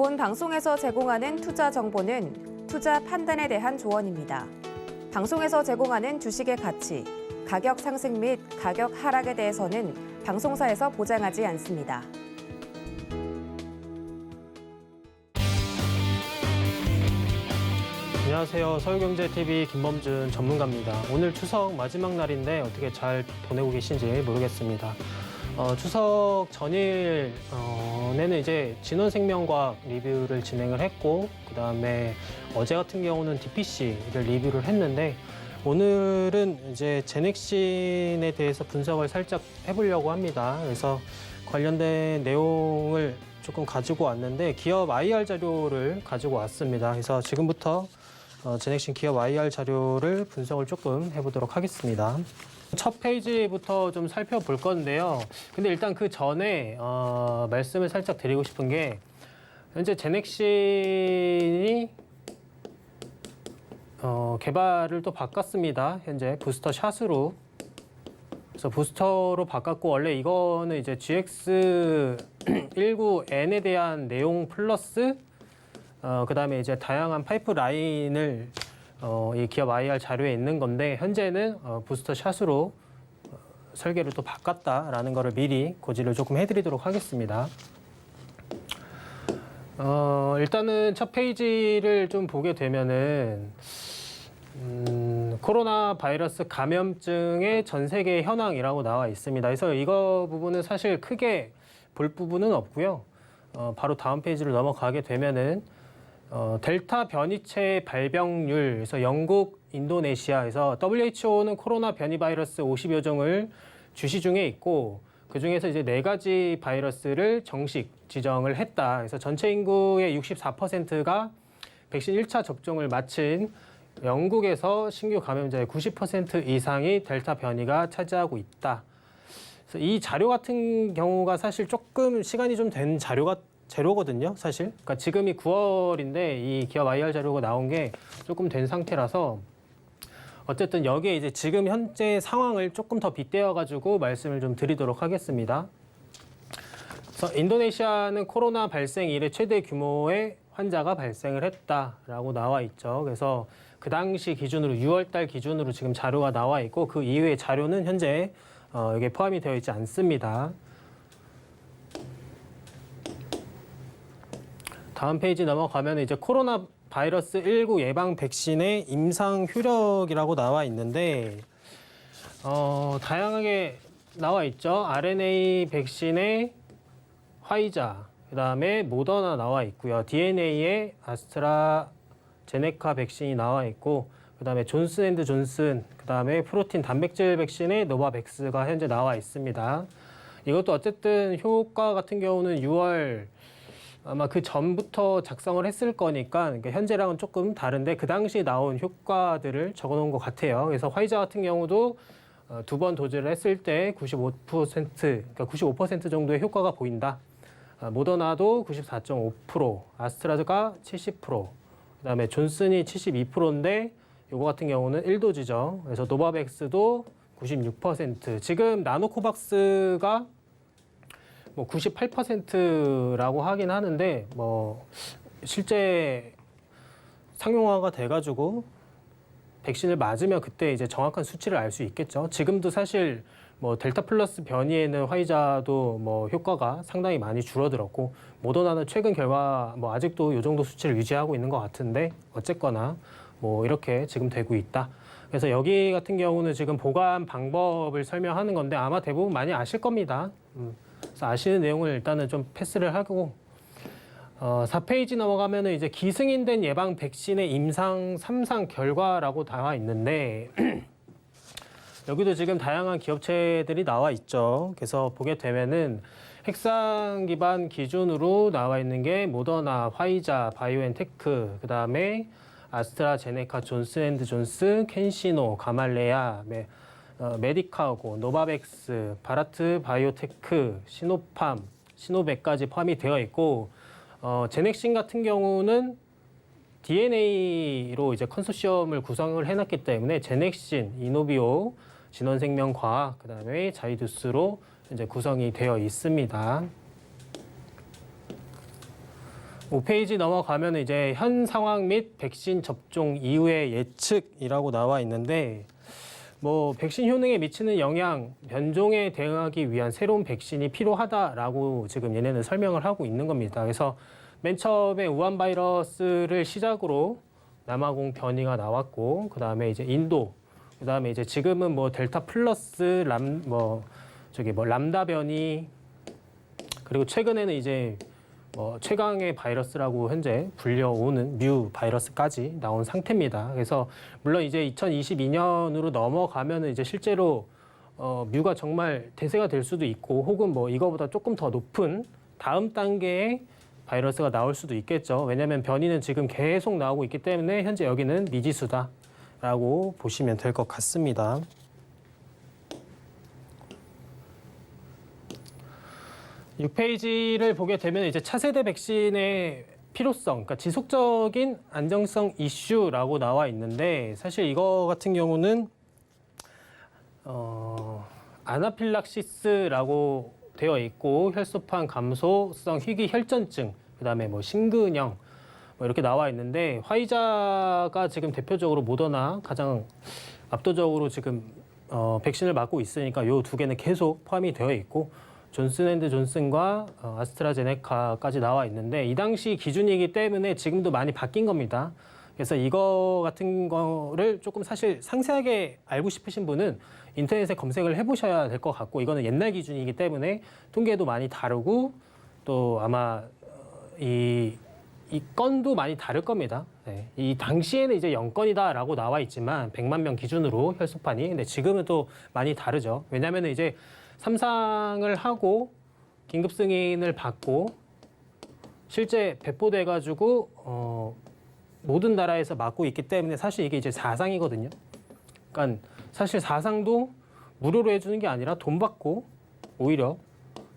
본 방송에서 제공하는 투자 정보는 투자 판단에 대한 조언입니다. 방송에서 제공하는 주식의 가치, 가격 상승 및 가격 하락에 대해서는 방송사에서 보장하지 않습니다. 안녕하세요. 서울경제TV 김범준 전문가입니다. 오늘 추석 마지막 날인데 어떻게 잘 보내고 계신지 모르겠습니다. 추석 전일에는 이제 진원생명과학 리뷰를 진행을 했고, 그 다음에 어제 같은 경우는 DPC를 리뷰를 했는데, 오늘은 이제 제넥신에 대해서 분석을 살짝 해보려고 합니다. 그래서 관련된 내용을 조금 가지고 왔는데, 기업 IR 자료를 가지고 왔습니다. 그래서 지금부터 제넥신 기업 IR 자료를 분석을 조금 해보도록 하겠습니다. 첫 페이지부터 좀 살펴볼 건데요. 근데 일단 그 전에 말씀을 살짝 드리고 싶은 게, 현재 제넥신이 개발을 또 바꿨습니다. 현재 부스터 샷으로. 그래서 부스터로 바꿨고, 원래 이거는 이제 GX19N에 대한 내용 플러스 그 다음에 이제 다양한 파이프라인을 이 기업 IR 자료에 있는 건데, 현재는 부스터 샷으로 설계를 또 바꿨다라는 거를 미리 고지를 조금 해드리도록 하겠습니다. 일단은 첫 페이지를 좀 보게 되면은 코로나 바이러스 감염증의 전 세계 현황이라고 나와 있습니다. 그래서 이거 부분은 사실 크게 볼 부분은 없고요. 바로 다음 페이지로 넘어가게 되면은 델타 변이체 발병률, 그래서 영국, 인도네시아에서 WHO는 코로나 변이 바이러스 50여 종을 주시 중에 있고, 그 중에서 이제 4가지 바이러스를 정식 지정을 했다. 그래서 전체 인구의 64%가 백신 1차 접종을 마친 영국에서 신규 감염자의 90% 이상이 델타 변이가 차지하고 있다. 그래서 이 자료 같은 경우가 사실 조금 시간이 좀 된 자료거든요, 사실. 그러니까 지금이 9월인데 이 기업 IR 자료가 나온 게 조금 된 상태라서, 어쨌든 여기에 이제 지금 현재 상황을 조금 더 빗대어 가지고 말씀을 좀 드리도록 하겠습니다. 그래서 인도네시아는 코로나 발생 이래 최대 규모의 환자가 발생을 했다라고 나와 있죠. 그래서 그 당시 기준으로 6월 달 기준으로 지금 자료가 나와 있고, 그 이후의 자료는 현재 여기에 포함이 되어 있지 않습니다. 다음 페이지 넘어가면 이제 코로나 바이러스 19 예방 백신의 임상 효력이라고 나와 있는데, 다양하게 나와 있죠. RNA 백신의 화이자, 그 다음에 모더나 나와 있고요. DNA의 아스트라제네카 백신이 나와 있고, 그 다음에 존슨앤드존슨, 그 다음에 프로틴 단백질 백신의 노바백스가 현재 나와 있습니다. 이것도 어쨌든 효과 같은 경우는 6월 아마 그 전부터 작성을 했을 거니까, 그러니까 현재랑은 조금 다른데 그 당시 나온 효과들을 적어놓은 것 같아요. 그래서 화이자 같은 경우도 2번 도즈를 했을 때 95%, 그러니까 95% 정도의 효과가 보인다. 모더나도 94.5%, 아스트라즈가 70%, 그다음에 존슨이 72%인데 요거 같은 경우는 1도즈죠. 그래서 노바백스도 96%. 지금 나노코박스가 뭐 98%라고 하긴 하는데, 뭐 실제 상용화가 돼가지고 백신을 맞으면 그때 이제 정확한 수치를 알 수 있겠죠. 지금도 사실 뭐 델타 플러스 변이에는 화이자도 뭐 효과가 상당히 많이 줄어들었고, 모더나는 최근 결과 뭐 아직도 이 정도 수치를 유지하고 있는 것 같은데, 어쨌거나 뭐 이렇게 지금 되고 있다. 그래서 여기 같은 경우는 지금 보관 방법을 설명하는 건데 아마 대부분 많이 아실 겁니다. 그래서 아시는 내용을 일단은 좀 패스를 하고, 4페이지 넘어가면은 이제 기승인된 예방 백신의 임상 3상 결과라고 나와 있는데, 여기도 지금 다양한 기업체들이 나와 있죠. 그래서 보게 되면은 핵상 기반 기준으로 나와 있는 게 모더나, 화이자, 바이오엔테크, 그 다음에 아스트라제네카, 존슨앤드존슨, 켄시노, 가말레아, 메디카고, 노바백스, 바라트 바이오테크, 시노팜, 시노백까지 포함이 되어 있고, 제넥신 같은 경우는 DNA로 이제 컨소시엄을 구성을 해놨기 때문에 제넥신, 이노비오, 진원생명과학, 그 다음에 자이두스로 이제 구성이 되어 있습니다. 5페이지 넘어가면 이제 현 상황 및 백신 접종 이후의 예측이라고 나와 있는데 뭐 백신 효능에 미치는 영향, 변종에 대응하기 위한 새로운 백신이 필요하다라고 지금 얘네는 설명을 하고 있는 겁니다. 그래서 맨 처음에 우한 바이러스를 시작으로 남아공 변이가 나왔고 그다음에 이제 인도, 그다음에 이제 지금은 뭐 델타 플러스 람다 변이, 그리고 최근에는 이제 최강의 바이러스라고 현재 불려오는 뮤 바이러스까지 나온 상태입니다. 그래서 물론 이제 2022년으로 넘어가면은 이제 실제로 뮤가 정말 대세가 될 수도 있고 혹은 뭐 이거보다 조금 더 높은 다음 단계의 바이러스가 나올 수도 있겠죠. 왜냐하면 변이는 지금 계속 나오고 있기 때문에 현재 여기는 미지수다라고 보시면 될 것 같습니다. 6페이지를 보게 되면 이제 차세대 백신의 필요성, 그러니까 지속적인 안정성 이슈라고 나와 있는데 사실 이거 같은 경우는 아나필락시스라고 되어 있고 혈소판 감소성 희귀 혈전증, 그다음에 뭐 심근형 뭐 이렇게 나와 있는데 화이자가 지금 대표적으로 모더나 가장 압도적으로 지금 백신을 맞고 있으니까 요 두 개는 계속 포함이 되어 있고 존슨앤드존슨과 아스트라제네카까지 나와 있는데 이 당시 기준이기 때문에 지금도 많이 바뀐 겁니다. 그래서 이거 같은 거를 조금 사실 상세하게 알고 싶으신 분은 인터넷에 검색을 해보셔야 될 것 같고 이거는 옛날 기준이기 때문에 통계도 많이 다르고 또 아마 이 건도 많이 다를 겁니다. 네. 이 당시에는 이제 0건이다라고 나와 있지만 100만 명 기준으로 혈소판이 근데 지금은 또 많이 다르죠. 왜냐하면 이제 3상을 하고 긴급 승인을 받고 실제 배포돼가지고 모든 나라에서 맞고 있기 때문에 사실 이게 이제 4상이거든요. 그러니까 사실 4상도 무료로 해주는 게 아니라 돈 받고 오히려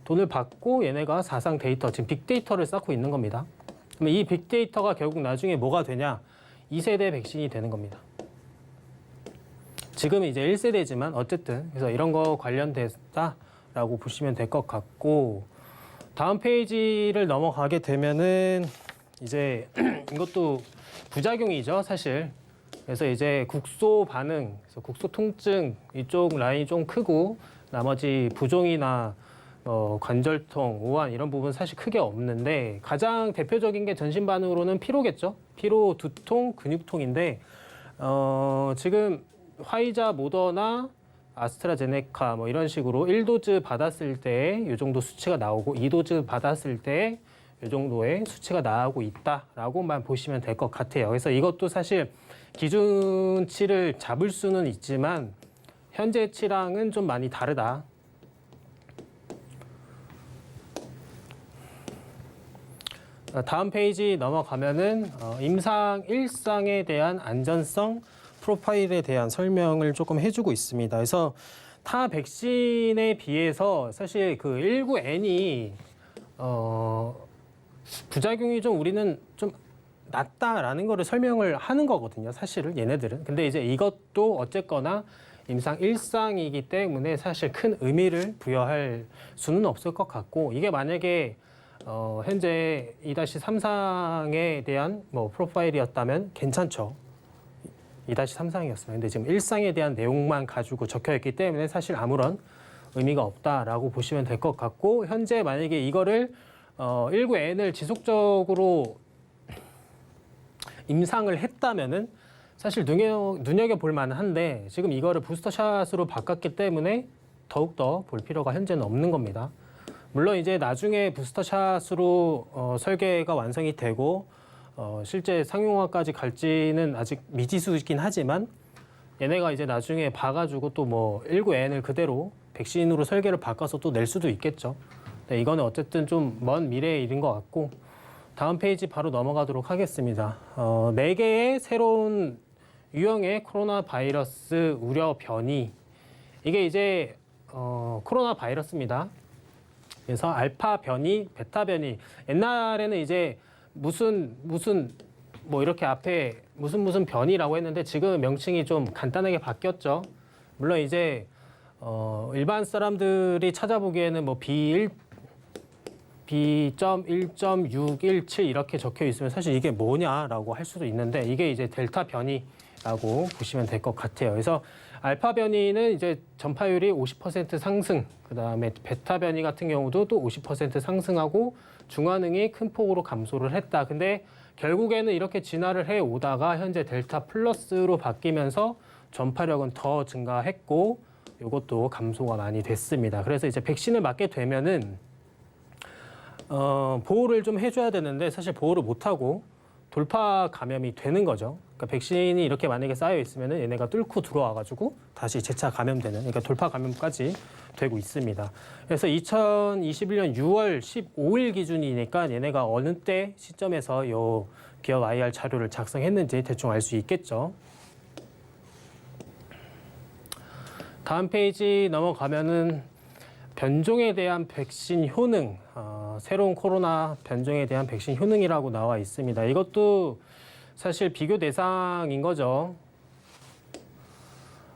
돈을 받고 얘네가 4상 데이터, 지금 빅데이터를 쌓고 있는 겁니다. 그러면 이 빅데이터가 결국 나중에 뭐가 되냐? 2세대 백신이 되는 겁니다. 지금은 이제 1세대지만 어쨌든 그래서 이런 거 관련됐다라고 보시면 될 것 같고 다음 페이지를 넘어가게 되면은 이제 이것도 부작용이죠, 사실. 그래서 이제 국소 반응, 그래서 국소 통증 이쪽 라인이 좀 크고 나머지 부종이나 관절통, 오한 이런 부분 사실 크게 없는데 가장 대표적인 게 전신 반응으로는 피로겠죠. 피로, 두통, 근육통인데 지금 화이자, 모더나, 아스트라제네카 뭐 이런 식으로 1도즈 받았을 때 이 정도 수치가 나오고 2도즈 받았을 때 이 정도의 수치가 나오고 있다라고만 보시면 될 것 같아요. 그래서 이것도 사실 기준치를 잡을 수는 있지만 현재치랑은 좀 많이 다르다. 다음 페이지 넘어가면은 임상 1상에 대한 안전성 프로파일에 대한 설명을 조금 해주고 있습니다. 그래서 타 백신에 비해서 사실 그 19N이 부작용이 좀 우리는 좀 낮다라는 거를 설명을 하는 거거든요. 사실은 얘네들은. 근데 이제 이것도 어쨌거나 임상 1상이기 때문에 사실 큰 의미를 부여할 수는 없을 것 같고 이게 만약에 현재 2-3상에 대한 뭐 프로파일이었다면 괜찮죠. 2-3상이었으면. 근데 지금 1상에 대한 내용만 가지고 적혀 있기 때문에 사실 아무런 의미가 없다라고 보시면 될 것 같고 현재 만약에 이거를 19N을 지속적으로 임상을 했다면은 사실 눈여겨볼 만한데 지금 이거를 부스터샷으로 바꿨기 때문에 더욱더 볼 필요가 현재는 없는 겁니다. 물론 이제 나중에 부스터샷으로 설계가 완성이 되고 실제 상용화까지 갈지는 아직 미지수이긴 하지만 얘네가 이제 나중에 봐가지고 또 뭐 19N을 그대로 백신으로 설계를 바꿔서 또 낼 수도 있겠죠. 네, 이거는 어쨌든 좀 먼 미래의 일인 것 같고 다음 페이지 바로 넘어가도록 하겠습니다. 4개의 새로운 유형의 코로나 바이러스 우려 변이 이게 이제 코로나 바이러스입니다. 그래서 알파 변이, 베타 변이 옛날에는 이제 무슨 뭐 이렇게 앞에 무슨 변이라고 했는데 지금 명칭이 좀 간단하게 바뀌었죠. 물론 이제 일반 사람들이 찾아보기에는 뭐 B.1.617 이렇게 적혀 있으면 사실 이게 뭐냐라고 할 수도 있는데 이게 이제 델타 변이라고 보시면 될 것 같아요. 그래서 알파 변이는 이제 전파율이 50% 상승, 그다음에 베타 변이 같은 경우도 또 50% 상승하고 중환응이 큰 폭으로 감소를 했다. 근데 결국에는 이렇게 진화를 해 오다가 현재 델타 플러스로 바뀌면서 전파력은 더 증가했고 이것도 감소가 많이 됐습니다. 그래서 이제 백신을 맞게 되면은 보호를 좀 해줘야 되는데 사실 보호를 못하고 돌파 감염이 되는 거죠. 그러니까 백신이 이렇게 만약에 쌓여 있으면은 얘네가 뚫고 들어와가지고 다시 재차 감염되는, 그러니까 돌파 감염까지 되고 있습니다. 그래서 2021년 6월 15일 기준이니까 얘네가 어느 때 시점에서 요 기업 IR 자료를 작성했는지 대충 알 수 있겠죠. 다음 페이지 넘어가면은 변종에 대한 백신 효능, 새로운 코로나 변종에 대한 백신 효능이라고 나와 있습니다. 이것도 사실 비교 대상인 거죠.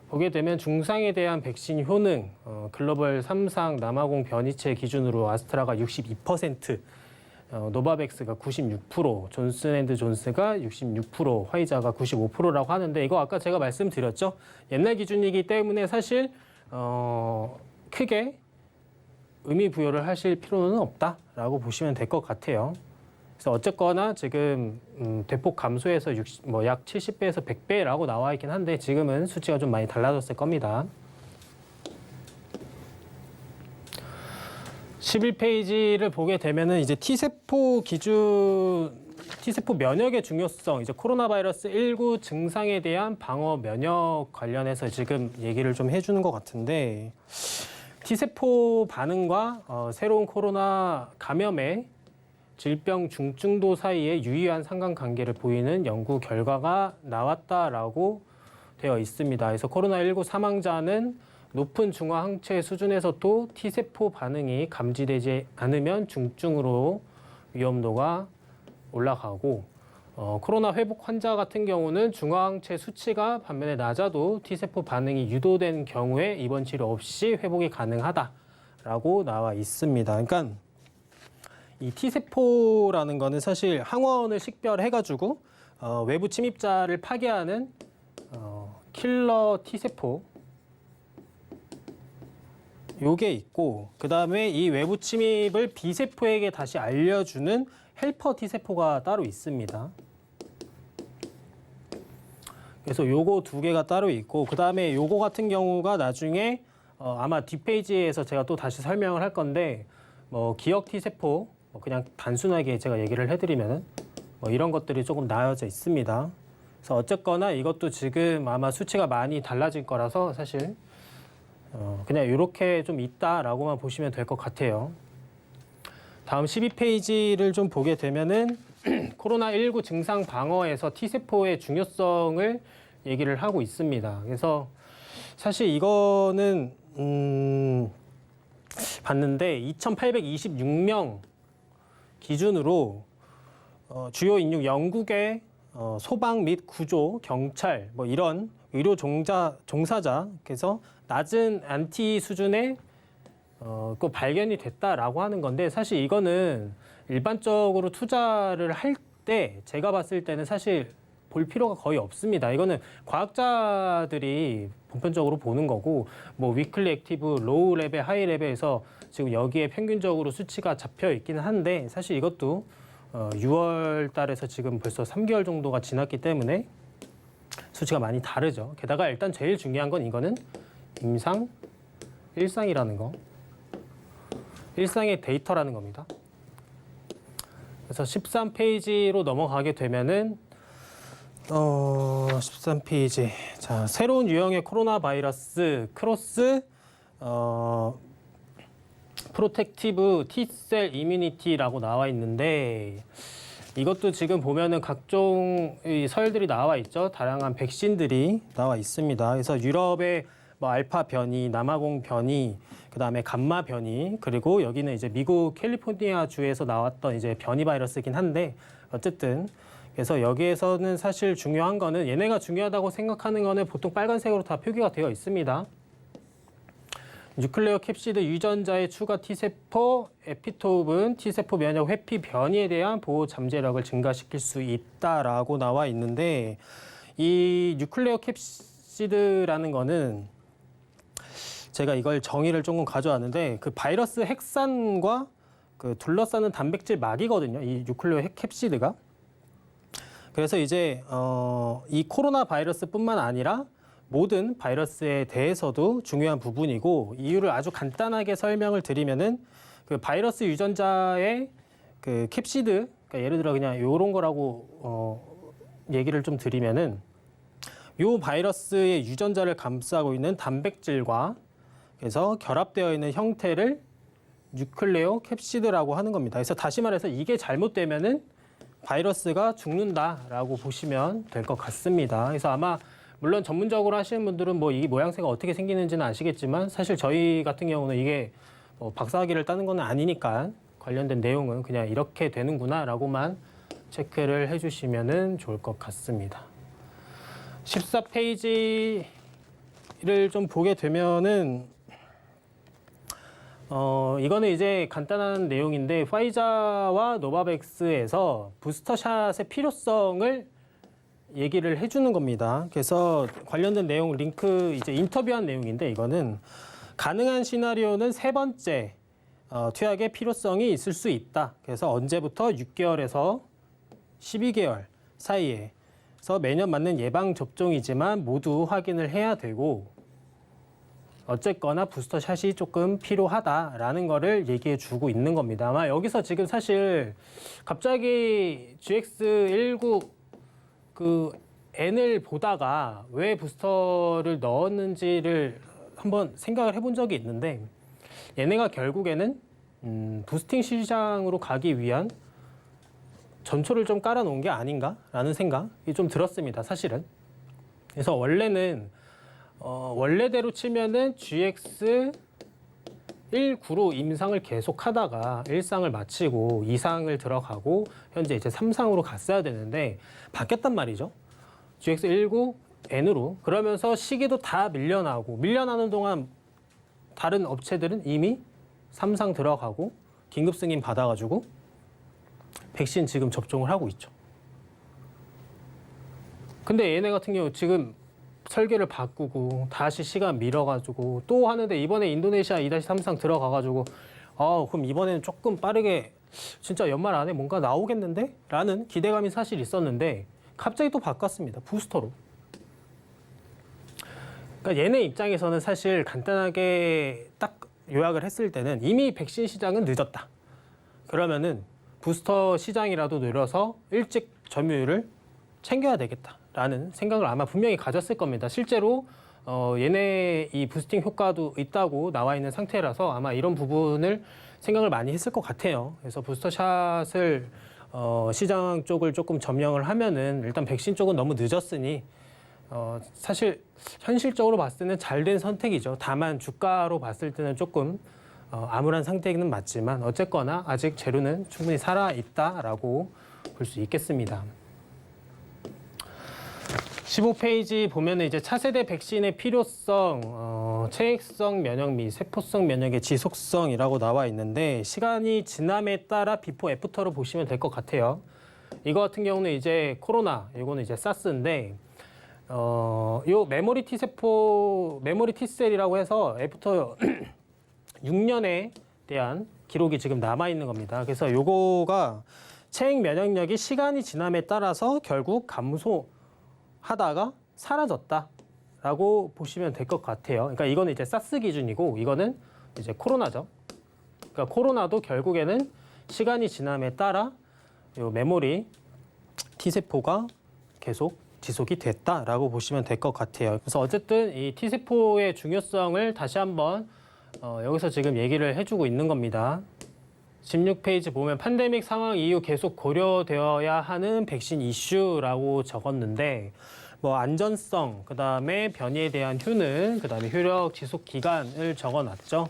보게 되면 중상에 대한 백신 효능, 글로벌 3상 남아공 변이체 기준으로 아스트라가 62%, 노바백스가 96%, 존슨앤드존스가 66%, 화이자가 95%라고 하는데 이거 아까 제가 말씀드렸죠. 옛날 기준이기 때문에 사실 크게 의미 부여를 하실 필요는 없다라고 보시면 될 것 같아요. 그래서 어쨌거나 지금 대폭 감소해서 약 70배에서 100배라고 나와 있긴 한데 지금은 수치가 좀 많이 달라졌을 겁니다. 11페이지를 보게 되면은 이제 T세포 기준, T세포 면역의 중요성, 이제 코로나 바이러스 19 증상에 대한 방어 면역 관련해서 지금 얘기를 좀 해주는 것 같은데 T세포 반응과 새로운 코로나 감염의 질병 중증도 사이에 유의한 상관관계를 보이는 연구 결과가 나왔다라고 되어 있습니다. 그래서 코로나19 사망자는 높은 중화 항체 수준에서도 T세포 반응이 감지되지 않으면 중증으로 위험도가 올라가고 코로나 회복 환자 같은 경우는 중화 항체 수치가 반면에 낮아도 T세포 반응이 유도된 경우에 입원 치료 없이 회복이 가능하다라고 나와 있습니다. 그러니까 이 T세포라는 거는 사실 항원을 식별해가지고 외부 침입자를 파괴하는 킬러 T세포 요게 있고 그다음에 이 외부 침입을 B세포에게 다시 알려주는 헬퍼 T세포가 따로 있습니다. 그래서 요거 두 개가 따로 있고 그다음에 요거 같은 경우가 나중에 아마 뒷페이지에서 제가 또 다시 설명을 할 건데 기억 T세포 그냥 단순하게 제가 얘기를 해드리면은 이런 것들이 조금 나눠져 있습니다. 그래서 어쨌거나 이것도 지금 아마 수치가 많이 달라질 거라서 사실 그냥 이렇게 좀 있다라고만 보시면 될 것 같아요. 다음 12페이지를 좀 보게 되면은 코로나19 증상 방어에서 T세포의 중요성을 얘기를 하고 있습니다. 그래서 사실 이거는 봤는데 2,826명 기준으로 주요 인육 영국의 소방 및 구조, 경찰 이런 의료 종사자 그래서 낮은 안티 수준의 그 발견이 됐다라고 하는 건데 사실 이거는 일반적으로 투자를 할 때 제가 봤을 때는 사실 볼 필요가 거의 없습니다. 이거는 과학자들이 보편적으로 보는 거고 위클리 액티브, 로우 레벨, 하이 레벨에서 지금 여기에 평균적으로 수치가 잡혀 있기는 한데 사실 이것도 6월 달에서 지금 벌써 3개월 정도가 지났기 때문에 수치가 많이 다르죠. 게다가 일단 제일 중요한 건 이거는 임상, 일상이라는 거. 일상의 데이터라는 겁니다. 그래서 13페이지로 넘어가게 되면은 13페이지. 자, 새로운 유형의 코로나 바이러스 크로스 프로텍티브 T셀 이뮤니티라고 나와 있는데 이것도 지금 보면은 각종 서열들이 나와 있죠. 다양한 백신들이 나와 있습니다. 그래서 유럽의 알파 변이, 남아공 변이, 그다음에 감마 변이, 그리고 여기는 이제 미국 캘리포니아 주에서 나왔던 이제 변이 바이러스이긴 한데 어쨌든 그래서 여기에서는 사실 중요한 거는 얘네가 중요하다고 생각하는 거는 보통 빨간색으로 다 표기가 되어 있습니다. 뉴클레오 캡시드 유전자의 추가 T세포 에피톱은 T세포 면역 회피 변이에 대한 보호 잠재력을 증가시킬 수 있다라고 나와 있는데 이 뉴클레오 캡시드라는 거는 제가 이걸 정의를 조금 가져왔는데 그 바이러스 핵산과 그 둘러싸는 단백질 막이거든요. 이 뉴클레오 캡시드가. 그래서 이제 이 코로나 바이러스뿐만 아니라 모든 바이러스에 대해서도 중요한 부분이고 이유를 아주 간단하게 설명을 드리면은 그 바이러스 유전자의 그 캡시드, 그러니까 예를 들어 그냥 요런 거라고 얘기를 좀 드리면은 요 바이러스의 유전자를 감싸고 있는 단백질과 그래서 결합되어 있는 형태를 뉴클레오 캡시드라고 하는 겁니다. 그래서 다시 말해서 이게 잘못되면은 바이러스가 죽는다라고 보시면 될 것 같습니다. 그래서 아마 물론 전문적으로 하시는 분들은 뭐 이 모양새가 어떻게 생기는지는 아시겠지만 사실 저희 같은 경우는 이게 뭐 박사학위를 따는 건 아니니까 관련된 내용은 그냥 이렇게 되는구나라고만 체크를 해주시면 좋을 것 같습니다. 14페이지를 좀 보게 되면은 이거는 이제 간단한 내용인데 화이자와 노바백스에서 부스터샷의 필요성을 얘기를 해주는 겁니다. 그래서 관련된 내용 링크 이제 인터뷰한 내용인데 이거는 가능한 시나리오는 세 번째 투약의 필요성이 있을 수 있다. 그래서 언제부터 6개월에서 12개월 사이에서 매년 맞는 예방 접종이지만 모두 확인을 해야 되고 어쨌거나 부스터샷이 조금 필요하다라는 거를 얘기해 주고 있는 겁니다. 아마 여기서 지금 사실 갑자기 GX19 그 N을 보다가 왜 부스터를 넣었는지를 한번 생각을 해본 적이 있는데 얘네가 결국에는 부스팅 시장으로 가기 위한 전초를 좀 깔아놓은 게 아닌가라는 생각이 좀 들었습니다. 사실은. 그래서 원래는 원래대로 치면은 GX19로 임상을 계속하다가 1상을 마치고 2상을 들어가고 현재 이제 3상으로 갔어야 되는데 바뀌었단 말이죠. GX19 N으로. 그러면서 시기도 다 밀려나는 동안 다른 업체들은 이미 3상 들어가고 긴급 승인 받아가지고 백신 지금 접종을 하고 있죠. 근데 얘네 같은 경우 지금 설계를 바꾸고 다시 시간 밀어가지고 또 하는데 이번에 인도네시아 2-3상 들어가가지고 그럼 이번에는 조금 빠르게 진짜 연말 안에 뭔가 나오겠는데? 라는 기대감이 사실 있었는데 갑자기 또 바꿨습니다. 부스터로. 그러니까 얘네 입장에서는 사실 간단하게 딱 요약을 했을 때는 이미 백신 시장은 늦었다. 그러면은 부스터 시장이라도 늘어서 일찍 점유율을 챙겨야 되겠다라는 생각을 아마 분명히 가졌을 겁니다. 실제로 얘네 이 부스팅 효과도 있다고 나와 있는 상태라서 아마 이런 부분을 생각을 많이 했을 것 같아요. 그래서 부스터샷을 시장 쪽을 조금 점령을 하면은 일단 백신 쪽은 너무 늦었으니 사실 현실적으로 봤을 때는 잘된 선택이죠. 다만 주가로 봤을 때는 조금 암울한 상태는 맞지만 어쨌거나 아직 재료는 충분히 살아있다라고 볼 수 있겠습니다. 15페이지 보면은 이제 차세대 백신의 필요성, 체액성 면역 및 세포성 면역의 지속성이라고 나와 있는데 시간이 지남에 따라 비포 애프터로 보시면 될 것 같아요. 이거 같은 경우는 이제 코로나, 이거는 이제 사스인데 요 메모리 T셀이라고 해서 애프터 6년에 대한 기록이 지금 남아 있는 겁니다. 그래서 요거가 체액 면역력이 시간이 지남에 따라서 결국 감소하다가 사라졌다라고 보시면 될 것 같아요. 그러니까 이거는 이제 사스 기준이고 이거는 이제 코로나죠. 그러니까 코로나도 결국에는 시간이 지남에 따라 요 메모리 T세포가 계속 지속이 됐다라고 보시면 될 것 같아요. 그래서 어쨌든 이 T세포의 중요성을 다시 한번 여기서 지금 얘기를 해주고 있는 겁니다. 16페이지 보면 팬데믹 상황 이후 계속 고려되어야 하는 백신 이슈라고 적었는데 뭐 안전성, 그다음에 변이에 대한 효능, 그다음에 효력 지속 기간을 적어놨죠.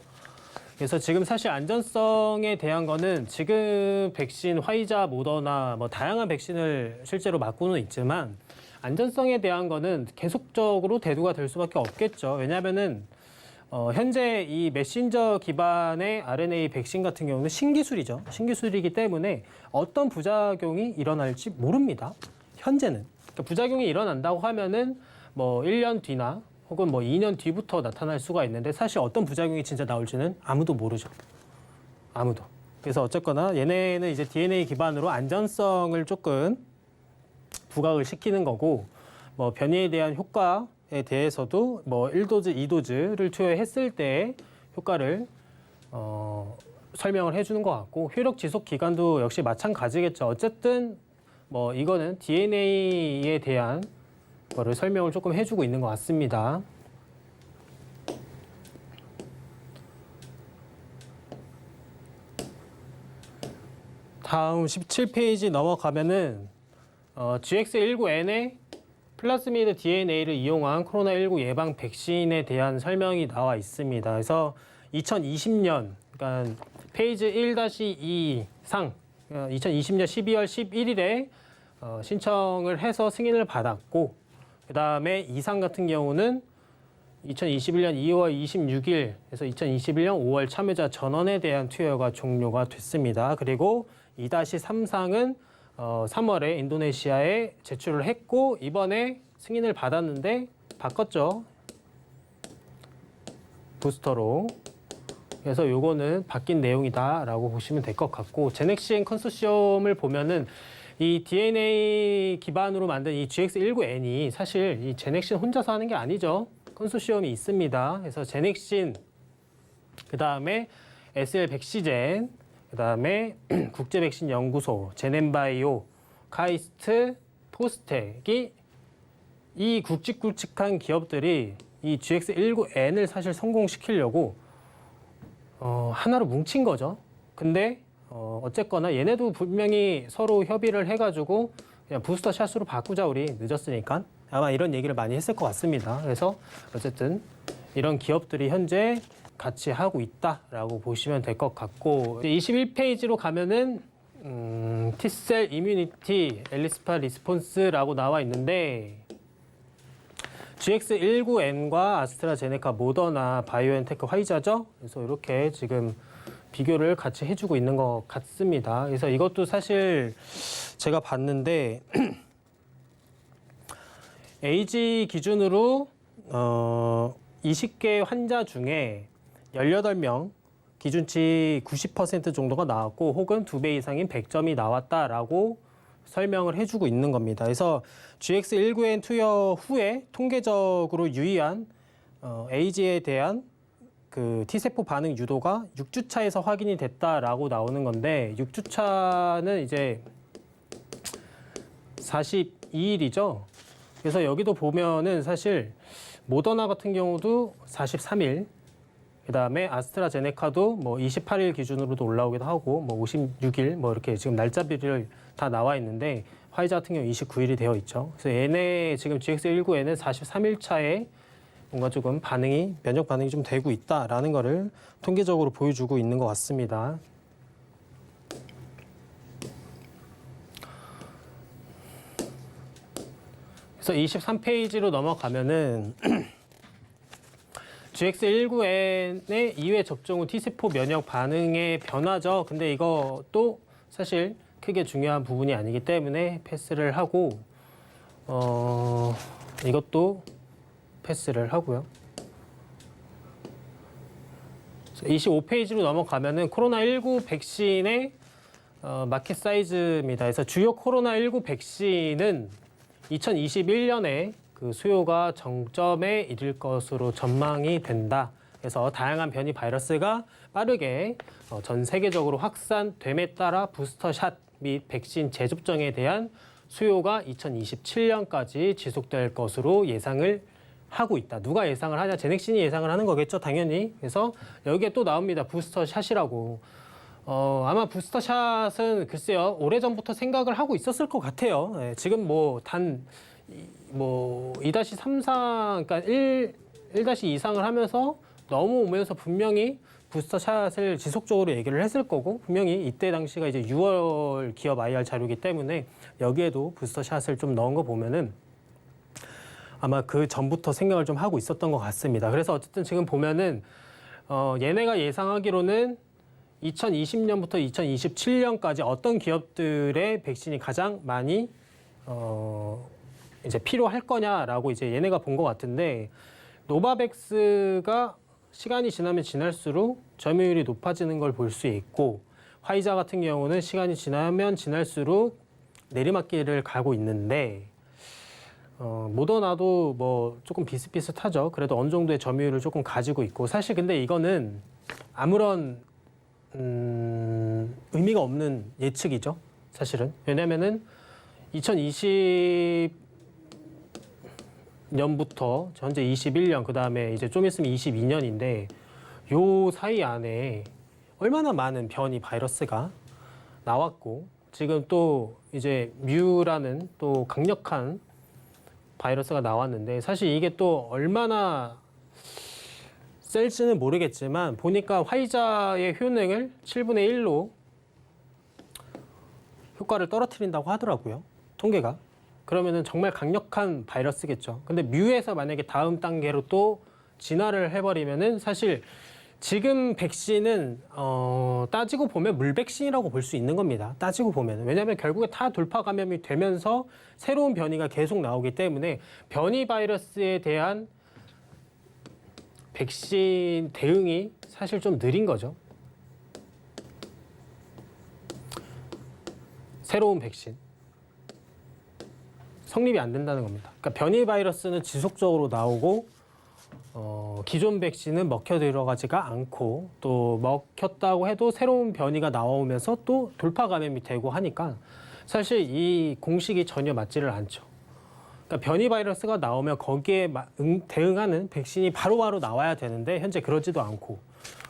그래서 지금 사실 안전성에 대한 거는 지금 백신 화이자, 모더나 뭐 다양한 백신을 실제로 맞고는 있지만 안전성에 대한 거는 계속적으로 대두가 될 수밖에 없겠죠. 왜냐하면은 현재 이 메신저 기반의 RNA 백신 같은 경우는 신기술이죠. 신기술이기 때문에 어떤 부작용이 일어날지 모릅니다. 현재는. 그러니까 부작용이 일어난다고 하면은 뭐 1년 뒤나 혹은 뭐 2년 뒤부터 나타날 수가 있는데 사실 어떤 부작용이 진짜 나올지는 아무도 모르죠. 아무도. 그래서 어쨌거나 얘네는 이제 DNA 기반으로 안전성을 조금 부각을 시키는 거고 뭐 변이에 대한 효과에 대해서도 뭐 1도즈, 2도즈를 투여했을 때 효과를 설명을 해주는 것 같고 효력 지속 기간도 역시 마찬가지겠죠. 어쨌든 뭐 이거는 DNA에 대한 거를 설명을 조금 해주고 있는 것 같습니다. 다음 17페이지 넘어가면은 GX19N의 플라스미드 DNA를 이용한 코로나19 예방 백신에 대한 설명이 나와 있습니다. 그래서 2020년, 그러니까 페이지 1-2상 2020년 12월 11일에 신청을 해서 승인을 받았고 그 다음에 2상 같은 경우는 2021년 2월 26일에서 2021년 5월 참여자 전원에 대한 투여가 종료가 됐습니다. 그리고 2-3상은 3월에 인도네시아에 제출을 했고 이번에 승인을 받았는데 바꿨죠. 부스터로. 그래서 요거는 바뀐 내용이다라고 보시면 될 것 같고 제넥시엔 컨소시엄을 보면은 이 DNA 기반으로 만든 이 GX19N이 사실 이 제넥신 혼자서 하는 게 아니죠. 컨소시엄이 있습니다. 그래서 제넥신, 그 다음에 SL백시젠, 그 다음에 국제백신연구소, 제넨바이오, 카이스트, 포스텍이 이 굵직굵직한 기업들이 이 GX19N을 사실 성공시키려고 하나로 뭉친 거죠. 근데 어쨌거나 얘네도 분명히 서로 협의를 해가지고 그냥 부스터 샷으로 바꾸자 우리 늦었으니까 아마 이런 얘기를 많이 했을 것 같습니다. 그래서 어쨌든 이런 기업들이 현재 같이 하고 있다라고 보시면 될 것 같고 21페이지로 가면은 T셀 이뮤니티 엘리스파 리스폰스라고 나와 있는데 GX19N과 아스트라제네카, 모더나, 바이오엔테크, 화이자죠. 그래서 이렇게 지금 비교를 같이 해주고 있는 것 같습니다. 그래서 이것도 사실 제가 봤는데 에이지 기준으로 20개 환자 중에 18명 기준치 90% 정도가 나왔고 혹은 2배 이상인 100점이 나왔다라고 설명을 해주고 있는 겁니다. 그래서 GX19N 투여 후에 통계적으로 유의한 에이지에 대한 그 T세포 반응 유도가 6주차에서 확인이 됐다라고 나오는 건데 6주차는 이제 42일이죠. 그래서 여기도 보면은 사실 모더나 같은 경우도 43일, 그 다음에 아스트라제네카도 뭐 28일 기준으로도 올라오기도 하고 뭐 56일 뭐 이렇게 지금 날짜비를 다 나와 있는데 화이자 같은 경우 29일이 되어 있죠. 그래서 얘네 지금 GX19N은 43일 차에 뭔가 조금 면역 반응이 좀 되고 있다라는 거를 통계적으로 보여주고 있는 것 같습니다. 그래서 23페이지로 넘어가면은 GX19N의 2회 접종 후 T세포 면역 반응의 변화죠. 근데 이것도 사실 크게 중요한 부분이 아니기 때문에 패스를 하고 이것도 패스를 하고요. 25페이지로 넘어가면은 코로나19 백신의 마켓 사이즈입니다. 그래서 주요 코로나19 백신은 2021년에 그 수요가 정점에 이를 것으로 전망이 된다. 그래서 다양한 변이 바이러스가 빠르게 전 세계적으로 확산됨에 따라 부스터샷 및 백신 재접종에 대한 수요가 2027년까지 지속될 것으로 예상을 하고 있다. 누가 예상을 하냐? 제넥신이 예상을 하는 거겠죠, 당연히. 그래서 여기에 또 나옵니다. 부스터샷이라고. 아마 부스터샷은 글쎄요, 오래전부터 생각을 하고 있었을 것 같아요. 네, 지금 뭐 2-3상, 그러니까 1-2상을 하면서 넘어오면서 분명히 부스터샷을 지속적으로 얘기를 했을 거고 분명히 이때 당시가 이제 6월 기업 IR 자료이기 때문에 여기에도 부스터샷을 좀 넣은 거 보면은 아마 그 전부터 생각을 좀 하고 있었던 것 같습니다. 그래서 어쨌든 지금 보면은 얘네가 예상하기로는 2020년부터 2027년까지 어떤 기업들의 백신이 가장 많이 이제 필요할 거냐라고 이제 얘네가 본 것 같은데, 노바백스가 시간이 지나면 지날수록 점유율이 높아지는 걸 볼 수 있고, 화이자 같은 경우는 시간이 지나면 지날수록 내리막길을 가고 있는데, 모더나도 뭐 조금 비슷비슷하죠. 그래도 어느 정도의 점유율을 조금 가지고 있고, 사실 근데 이거는 아무런 의미가 없는 예측이죠. 사실은. 왜냐면은 2020년부터 현재 21년, 그 다음에 이제 좀 있으면 22년인데, 요 사이 안에 얼마나 많은 변이 바이러스가 나왔고, 지금 또 이제 뮤라는 또 강력한 바이러스가 나왔는데, 사실 이게 또 얼마나 셀지는 모르겠지만 보니까 화이자의 효능을 7분의 1로 효과를 떨어뜨린다고 하더라고요. 통계가. 그러면은 정말 강력한 바이러스겠죠. 근데 뮤에서 만약에 다음 단계로 또 진화를 해버리면은 사실 지금 백신은 따지고 보면 물백신이라고 볼 수 있는 겁니다. 따지고 보면. 왜냐하면 결국에 다 돌파 감염이 되면서 새로운 변이가 계속 나오기 때문에 변이 바이러스에 대한 백신 대응이 사실 좀 느린 거죠. 새로운 백신. 성립이 안 된다는 겁니다. 그러니까 변이 바이러스는 지속적으로 나오고 기존 백신은 먹혀 들어가지가 않고, 또 먹혔다고 해도 새로운 변이가 나오면서 또 돌파 감염이 되고 하니까 사실 이 공식이 전혀 맞지를 않죠. 그러니까 변이 바이러스가 나오면 거기에 대응하는 백신이 바로바로 나와야 되는데 현재 그러지도 않고,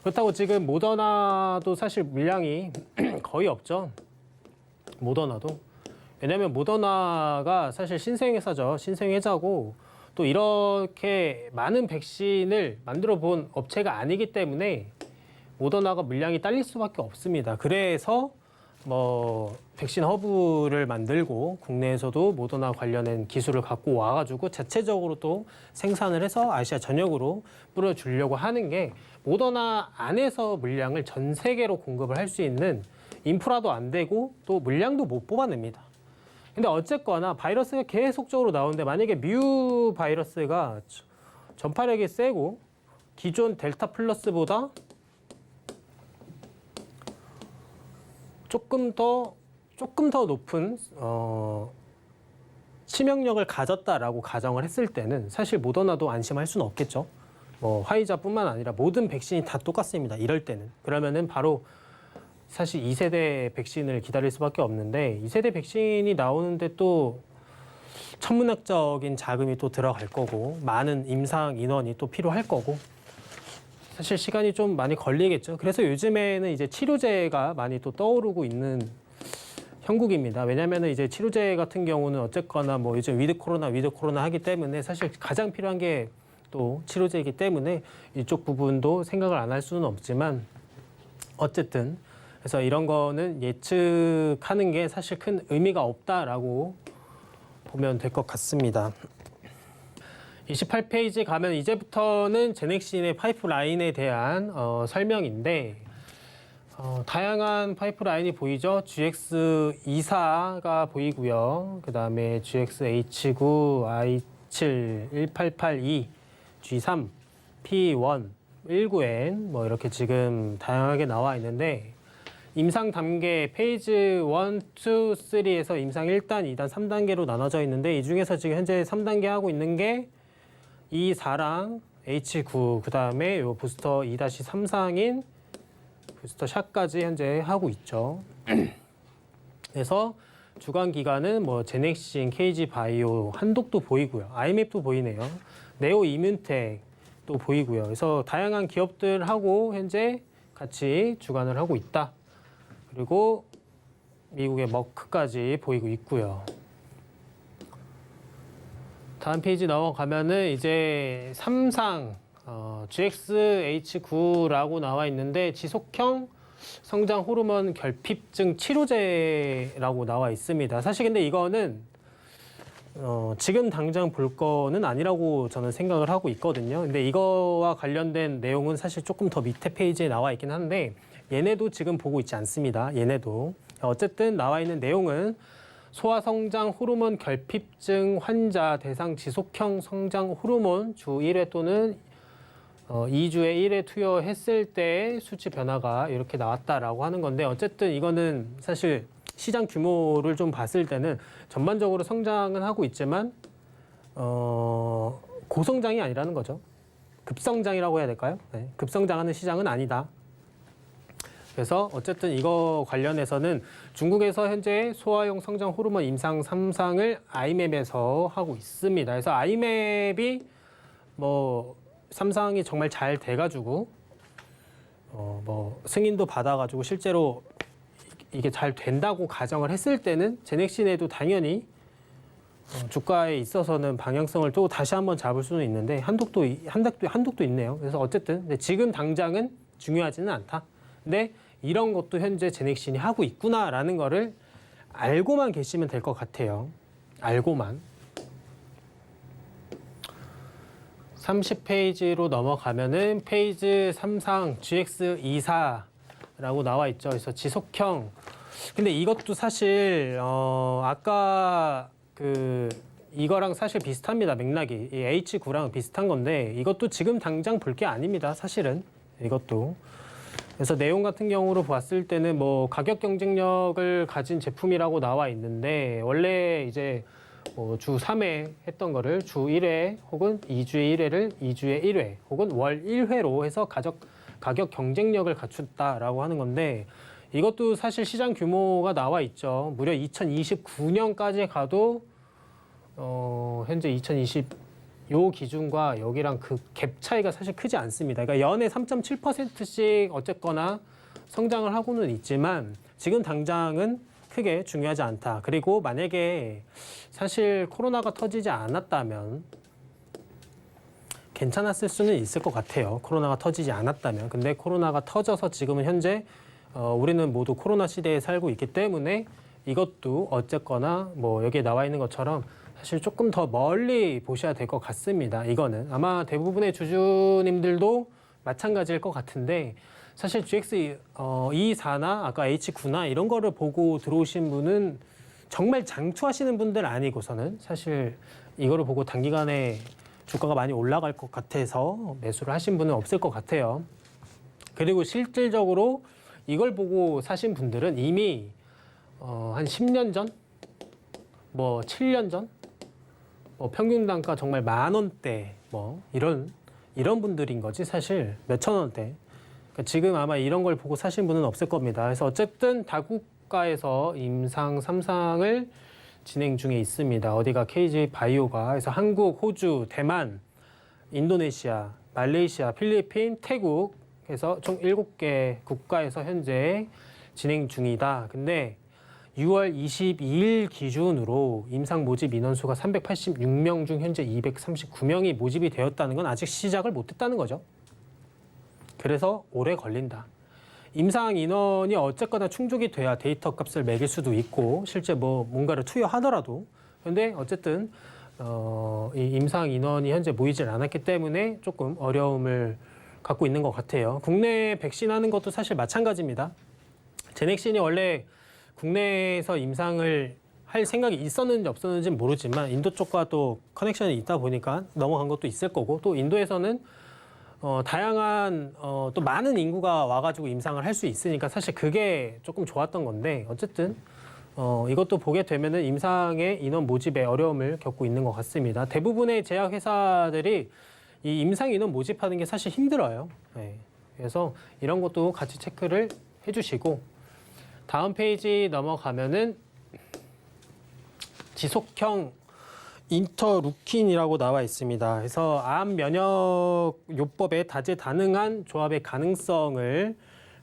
그렇다고 지금 모더나도 사실 물량이 거의 없죠. 모더나도. 왜냐하면 모더나가 사실 신생회사죠. 신생회사고, 또 이렇게 많은 백신을 만들어 본 업체가 아니기 때문에 모더나가 물량이 딸릴 수밖에 없습니다. 그래서 뭐 백신 허브를 만들고 국내에서도 모더나 관련된 기술을 갖고 와가지고 자체적으로 또 생산을 해서 아시아 전역으로 뿌려주려고 하는 게, 모더나 안에서 물량을 전 세계로 공급을 할 수 있는 인프라도 안 되고 또 물량도 못 뽑아냅니다. 근데 어쨌거나 바이러스가 계속적으로 나오는데, 만약에 뮤 바이러스가 전파력이 세고 기존 델타 플러스보다 조금 더 높은 치명력을 가졌다라고 가정을 했을 때는 사실 모더나도 안심할 수는 없겠죠. 뭐 화이자뿐만 아니라 모든 백신이 다 똑같습니다. 이럴 때는. 그러면은 바로 사실 2세대 백신을 기다릴 수밖에 없는데, 2세대 백신이 나오는데 또 천문학적인 자금이 또 들어갈 거고, 많은 임상 인원이 또 필요할 거고, 사실 시간이 좀 많이 걸리겠죠. 그래서 요즘에는 이제 치료제가 많이 또 떠오르고 있는 형국입니다. 왜냐하면 이제 치료제 같은 경우는 어쨌거나 뭐 요즘 위드 코로나 하기 때문에 사실 가장 필요한 게 또 치료제이기 때문에 이쪽 부분도 생각을 안 할 수는 없지만, 어쨌든 그래서 이런 거는 예측하는 게 사실 큰 의미가 없다라고 보면 될 것 같습니다. 28페이지 가면 이제부터는 제넥신의 파이프라인에 대한 설명인데, 다양한 파이프라인이 보이죠. GX24가 보이고요. 그 다음에 GXH9, I7, 1882, G3, P1, 19N 뭐 이렇게 지금 다양하게 나와 있는데, 임상 단계 페이즈 1, 2, 3에서 임상 1단, 2단, 3단계로 나눠져 있는데, 이 중에서 지금 현재 3단계 하고 있는 게 E4랑 H9, 그 다음에 요 부스터 2-3상인 부스터 샷까지 현재 하고 있죠. 그래서 주관 기관은 뭐 제넥신, KG 바이오, 한독도 보이고요. 아이맵도 보이네요. 네오 이뮨텍도 보이고요. 그래서 다양한 기업들하고 현재 같이 주관을 하고 있다. 그리고 미국의 머크까지 보이고 있고요. 다음 페이지 넘어가면은 이제 3상 GXH9라고 나와 있는데, 지속형 성장 호르몬 결핍증 치료제라고 나와 있습니다. 사실 근데 이거는 지금 당장 볼 거는 아니라고 저는 생각을 하고 있거든요. 근데 이거와 관련된 내용은 사실 조금 더 밑에 페이지에 나와 있긴 한데 얘네도 지금 보고 있지 않습니다. 얘네도. 어쨌든 나와 있는 내용은 소아성장 호르몬 결핍증 환자 대상 지속형 성장 호르몬 주 1회 또는 2주에 1회 투여했을 때 수치 변화가 이렇게 나왔다라고 하는 건데 어쨌든 이거는 사실 시장 규모를 좀 봤을 때는 전반적으로 성장은 하고 있지만 고성장이 아니라는 거죠. 급성장이라고 해야 될까요? 네, 급성장하는 시장은 아니다. 그래서 어쨌든 이거 관련해서는 중국에서 현재 소아용 성장 호르몬 임상 3상을 아이맵에서 하고 있습니다. 그래서 아이맵이 뭐 3상이 정말 잘 돼가지고 뭐 승인도 받아가지고 실제로 이게 잘 된다고 가정을 했을 때는 제넥신에도 당연히 주가에 있어서는 방향성을 또 다시 한번 잡을 수는 있는데 한독도 있네요. 그래서 어쨌든 근데 지금 당장은 중요하지는 않다. 근데 이런 것도 현재 제넥신이 하고 있구나라는 거를 알고만 계시면 될 것 같아요. 알고만. 30페이지로 넘어가면은 페이지 3상 GX24라고 나와 있죠. 그래서 지속형. 근데 이것도 사실 아까 이거랑 사실 비슷합니다. 맥락이. 이 H9랑 비슷한 건데 이것도 지금 당장 볼 게 아닙니다. 사실은 이것도. 그래서 내용 같은 경우로 봤을 때는 뭐 가격 경쟁력을 가진 제품이라고 나와 있는데 원래 이제 주 3회 했던 거를 주 1회 혹은 2주에 1회를 2주에 1회 혹은 월 1회로 해서 가격 경쟁력을 갖췄다라고 하는 건데 이것도 사실 시장 규모가 나와 있죠. 무려 2029년까지 가도 현재 요 기준과 여기랑 그 갭 차이가 사실 크지 않습니다. 그러니까 연에 3.7%씩 어쨌거나 성장을 하고는 있지만 지금 당장은 크게 중요하지 않다. 그리고 만약에 사실 코로나가 터지지 않았다면 괜찮았을 수는 있을 것 같아요. 코로나가 터지지 않았다면. 근데 코로나가 터져서 지금은 현재 우리는 모두 코로나 시대에 살고 있기 때문에 이것도 어쨌거나 뭐 여기에 나와 있는 것처럼 사실 조금 더 멀리 보셔야 될 것 같습니다. 이거는 아마 대부분의 주주님들도 마찬가지일 것 같은데 사실 GX24나 아까 H9나 이런 거를 보고 들어오신 분은 정말 장투하시는 분들 아니고서는 사실 이거를 보고 단기간에 주가가 많이 올라갈 것 같아서 매수를 하신 분은 없을 것 같아요. 그리고 실질적으로 이걸 보고 사신 분들은 이미 한 10년 전, 뭐 7년 전, 뭐 평균 단가 정말 10,000원대 뭐 이런 분들인 거지 사실 몇천 원대. 그러니까 지금 아마 이런 걸 보고 사신 분은 없을 겁니다. 그래서 어쨌든 다국가에서 임상 3상을 진행 중에 있습니다. 어디가 KJ 바이오가 그래서 한국, 호주, 대만, 인도네시아, 말레이시아, 필리핀, 태국 해서 총 7개 국가에서 현재 진행 중이다. 근데 6월 22일 기준으로 임상 모집 인원수가 386명 중 현재 239명이 모집이 되었다는 건 아직 시작을 못했다는 거죠. 그래서 오래 걸린다. 임상 인원이 어쨌거나 충족이 돼야 데이터 값을 매길 수도 있고 실제 뭐 뭔가를 투여하더라도 근데 어쨌든 이 임상 인원이 현재 모이질 않았기 때문에 조금 어려움을 갖고 있는 것 같아요. 국내 백신 하는 것도 사실 마찬가지입니다. 제넥신이 원래 국내에서 임상을 할 생각이 있었는지 없었는지는 모르지만 인도 쪽과 또 커넥션이 있다 보니까 넘어간 것도 있을 거고 또 인도에서는 다양한 또 많은 인구가 와가지고 임상을 할 수 있으니까 사실 그게 조금 좋았던 건데 어쨌든 이것도 보게 되면은 임상의 인원 모집에 어려움을 겪고 있는 것 같습니다. 대부분의 제약 회사들이 이 임상 인원 모집하는 게 사실 힘들어요. 네. 그래서 이런 것도 같이 체크를 해주시고 다음 페이지 넘어가면은 지속형 인터루킨이라고 나와 있습니다. 그래서 암 면역 요법에 다재다능한 조합의 가능성을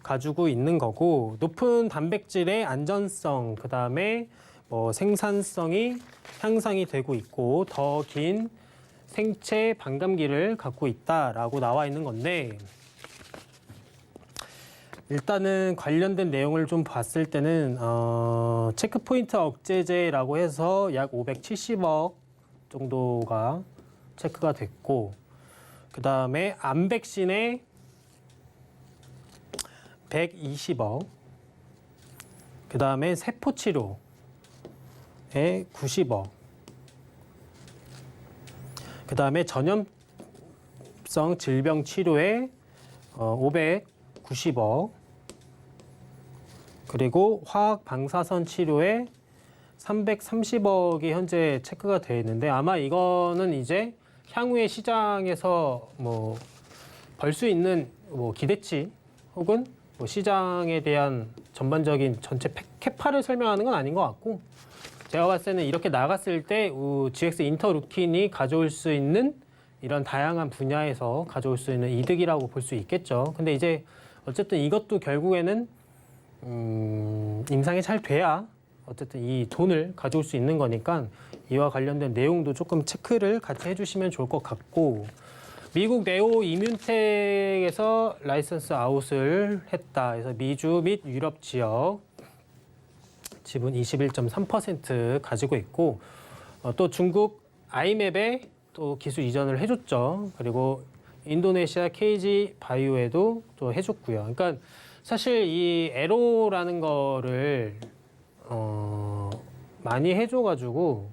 가지고 있는 거고 높은 단백질의 안전성, 그다음에 뭐 생산성이 향상이 되고 있고 더 긴 생체 반감기를 갖고 있다라고 나와 있는 건데 일단은 관련된 내용을 좀 봤을 때는 체크포인트 억제제라고 해서 약 570억 정도가 체크가 됐고, 그 다음에 암 백신에 120억, 그 다음에 세포 치료에 90억, 그 다음에 전염성 질병 치료에 590억, 그리고 화학 방사선 치료에 330억이 현재 체크가 되어 있는데, 아마 이거는 이제 향후에 시장에서 뭐 벌 수 있는 뭐 기대치 혹은 뭐 시장에 대한 전반적인 전체 캐파를 설명하는 건 아닌 것 같고, 제가 봤을 때는 이렇게 나갔을 때 GX 인터루킨이 가져올 수 있는 이런 다양한 분야에서 가져올 수 있는 이득이라고 볼 수 있겠죠. 근데 이제 어쨌든 이것도 결국에는 임상이 잘 돼야 어쨌든 이 돈을 가져올 수 있는 거니까 이와 관련된 내용도 조금 체크를 같이 해주시면 좋을 것 같고, 미국 네오 이뮨텍에서 라이선스 아웃을 했다. 그래서 미주 및 유럽 지역 지분 21.3% 가지고 있고, 또 중국 아이맵에 또 기술 이전을 해줬죠. 그리고 인도네시아 KG 바이오에도 또 해줬고요. 그러니까 사실 이 에로라는 거를 많이 해줘가지고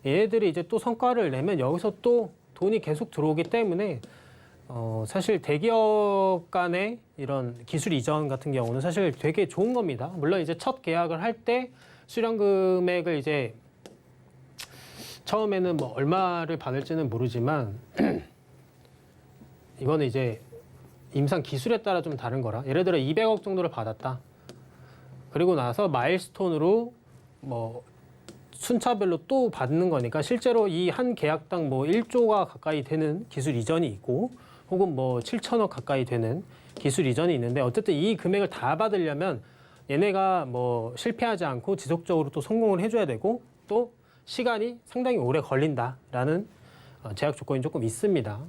얘네들이 이제 또 성과를 내면 여기서 또 돈이 계속 들어오기 때문에 사실 대기업 간의 이런 기술 이전 같은 경우는 사실 되게 좋은 겁니다. 물론 이제 첫 계약을 할 때 수령 금액을 이제 처음에는 뭐 얼마를 받을지는 모르지만 이거는 이제 임상 기술에 따라 좀 다른 거라. 예를 들어 200억 정도를 받았다. 그리고 나서 마일스톤으로 뭐 순차별로 또 받는 거니까 실제로 이 한 계약당 뭐 1조가 가까이 되는 기술 이전이 있고, 혹은 뭐 7천억 가까이 되는 기술 이전이 있는데, 어쨌든 이 금액을 다 받으려면 얘네가 뭐 실패하지 않고 지속적으로 또 성공을 해줘야 되고, 또 시간이 상당히 오래 걸린다라는 제약 조건이 조금 있습니다.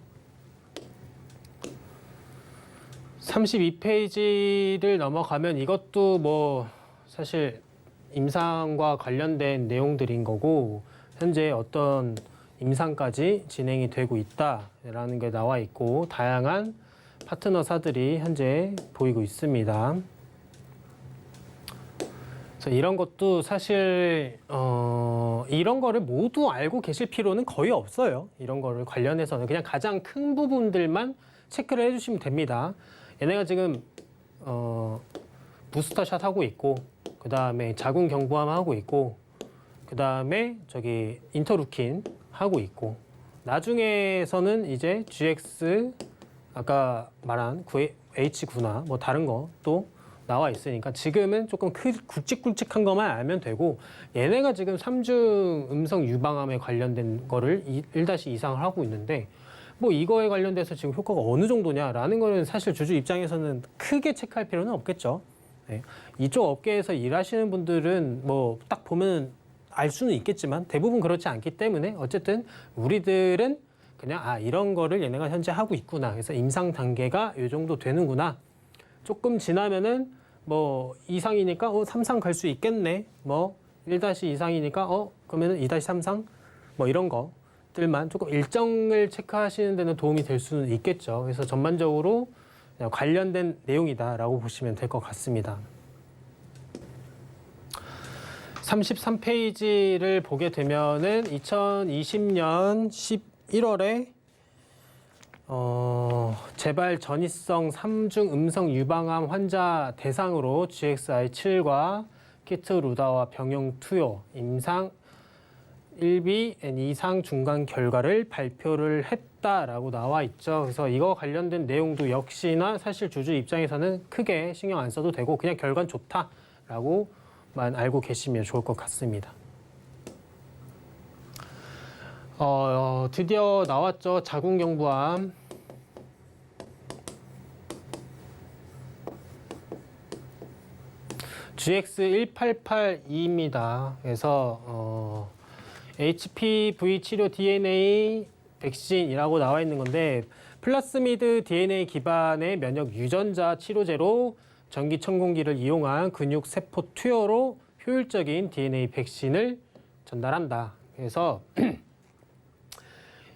32페이지를 넘어가면 이것도 뭐 사실 임상과 관련된 내용들인 거고, 현재 어떤 임상까지 진행이 되고 있다라는 게 나와 있고, 다양한 파트너사들이 현재 보이고 있습니다. 그래서 이런 것도 사실 이런 거를 모두 알고 계실 필요는 거의 없어요. 이런 거를 관련해서는 그냥 가장 큰 부분들만 체크를 해주시면 됩니다. 얘네가 지금 부스터샷 하고 있고, 그 다음에 자궁 경부암 하고 있고, 그 다음에 저기 인터루킨 하고 있고, 나중에서는 이제 GX 아까 말한 H9나 뭐 다른 거 또 나와 있으니까 지금은 조금 굵직굵직한 것만 알면 되고, 얘네가 지금 3중 음성 유방암에 관련된 거를 1- 이상을 하고 있는데, 뭐 이거에 관련돼서 지금 효과가 어느 정도냐라는 거는 사실 주주 입장에서는 크게 체크할 필요는 없겠죠. 네. 이쪽 업계에서 일하시는 분들은 뭐 딱 보면 알 수는 있겠지만 대부분 그렇지 않기 때문에 어쨌든 우리들은 그냥 이런 거를 얘네가 현재 하고 있구나. 그래서 임상 단계가 이 정도 되는구나. 조금 지나면은 뭐 이상이니까 3상 갈 수 있겠네. 뭐 1- 이상이니까 그러면은 2-3상 뭐 이런 것들만 조금 일정을 체크하시는 데는 도움이 될 수는 있겠죠. 그래서 전반적으로 그냥 관련된 내용이다라고 보시면 될 것 같습니다. 33페이지를 보게 되면은 2020년 11월에 재발 전이성 3중 음성 유방암 환자 대상으로 GXI7과 키트루다와 병용 투여 임상 1비 N2상 중간 결과를 발표를 했다라고 나와 있죠. 그래서 이거 관련된 내용도 역시나 사실 주주 입장에서는 크게 신경 안 써도 되고 그냥 결과는 좋다라고만 알고 계시면 좋을 것 같습니다. 드디어 나왔죠. 자궁경부암. GX1882입니다. 그래서 HPV 치료 DNA 백신이라고 나와 있는 건데 플라스미드 DNA 기반의 면역 유전자 치료제로 전기 천공기를 이용한 근육 세포 투여로 효율적인 DNA 백신을 전달한다. 그래서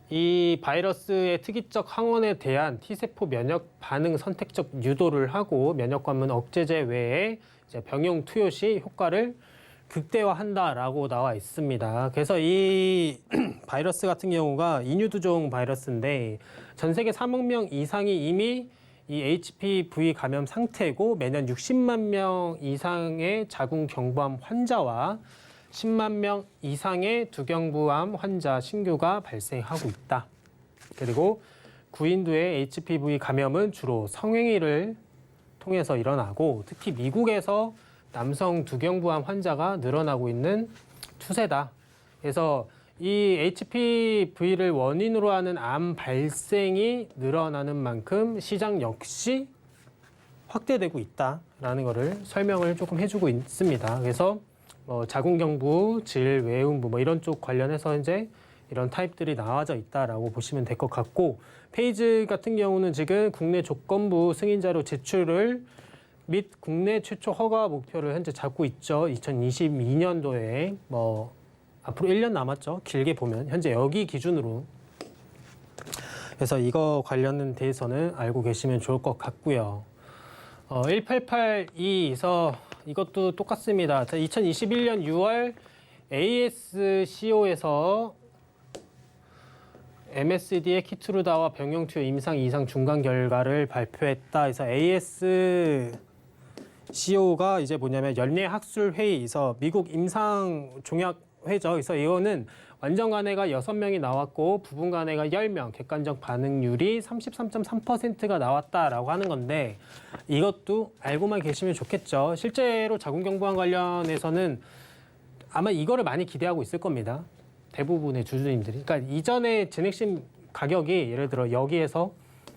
이 바이러스의 특이적 항원에 대한 T세포 면역 반응 선택적 유도를 하고 면역 관문 억제제 외에 이제 병용 투여 시 효과를 극대화한다라고 나와 있습니다. 그래서 이 바이러스 같은 경우가 인유두종 바이러스인데 전 세계 3억 명 이상이 이미 이 HPV 감염 상태고 매년 60만 명 이상의 자궁경부암 환자와 10만 명 이상의 두경부암 환자 신규가 발생하고 있다. 그리고 구인두의 HPV 감염은 주로 성행위를 통해서 일어나고 특히 미국에서 남성 두경부암 환자가 늘어나고 있는 추세다. 그래서 이 HPV를 원인으로 하는 암 발생이 늘어나는 만큼 시장 역시 확대되고 있다라는 것을 설명을 조금 해주고 있습니다. 그래서 자궁경부, 질, 외음부 뭐 이런 쪽 관련해서 이제 이런 타입들이 나와져 있다라고 보시면 될 것 같고 페이즈 같은 경우는 지금 국내 조건부 승인자료 제출을 및 국내 최초 허가 목표를 현재 잡고 있죠. 2022년도에 앞으로 1년 남았죠. 길게 보면 현재 여기 기준으로. 그래서 이거 관련된 대해서는 알고 계시면 좋을 것 같고요. 1882에서 이것도 똑같습니다. 2021년 6월 ASCO에서 MSD의 키트루다와 병용 투여 임상 이상 중간 결과를 발표했다. 그래서 ASCO가 이제 뭐냐면 연례학술회의에서 미국 임상 종약회죠. 그래서 이거는 완전 간해가 6명이 나왔고 부분 간해가 10명, 객관적 반응률이 33.3%가 나왔다라고 하는 건데 이것도 알고만 계시면 좋겠죠. 실제로 자궁경부암 관련해서는 아마 이거를 많이 기대하고 있을 겁니다. 대부분의 주주님들이. 그러니까 이전에 제넥심 가격이 예를 들어 여기에서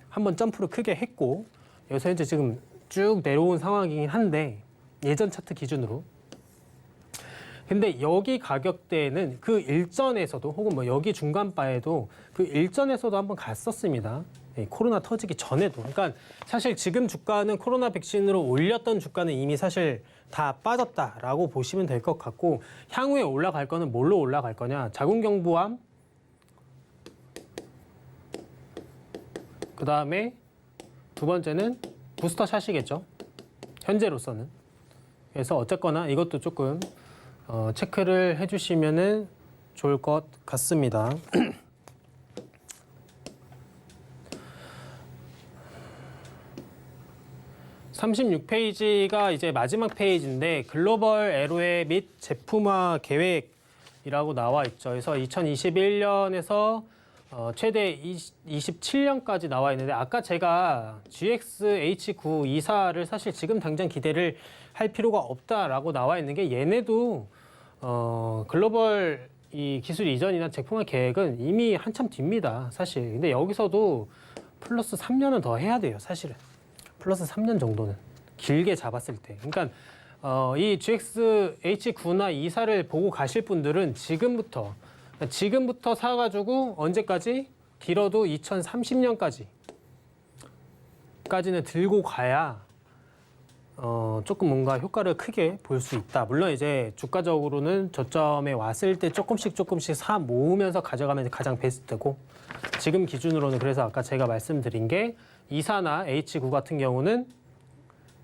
한번 점프를 크게 했고 여기서 현재 지금 쭉 내려온 상황이긴 한데 예전 차트 기준으로. 근데 여기 가격대는 그 일전에서도 혹은 뭐 여기 중간바에도 그 일전에서도 한번 갔었습니다. 코로나 터지기 전에도. 그러니까 사실 지금 주가는 코로나 백신으로 올렸던 주가는 이미 사실 다 빠졌다라고 보시면 될 것 같고 향후에 올라갈 거는 뭘로 올라갈 거냐. 자궁경부암, 그 다음에 두 번째는 부스터샷이겠죠. 현재로서는. 그래서 어쨌거나 이것도 조금 체크를 해주시면 좋을 것 같습니다. 36페이지가 이제 마지막 페이지인데 글로벌 LOE 및 제품화 계획이라고 나와 있죠. 그래서 2021년에서 최대 27년까지 나와 있는데 아까 제가 GXH924를 사실 지금 당장 기대를 할 필요가 없다라고 나와 있는 게 얘네도 글로벌 이 기술 이전이나 제품화 계획은 이미 한참 뒤입니다. 사실. 근데 여기서도 플러스 3년은 더 해야 돼요. 사실은. 플러스 3년 정도는 길게 잡았을 때. 그러니까 이 GXH9나 24를 보고 가실 분들은 지금부터 사가지고 언제까지? 길어도 2030년까지는 들고 가야 조금 뭔가 효과를 크게 볼 수 있다. 물론 이제 주가적으로는 저점에 왔을 때 조금씩 사 모으면서 가져가면 가장 베스트고 지금 기준으로는 그래서 아까 제가 말씀드린 게 24나 H9 같은 경우는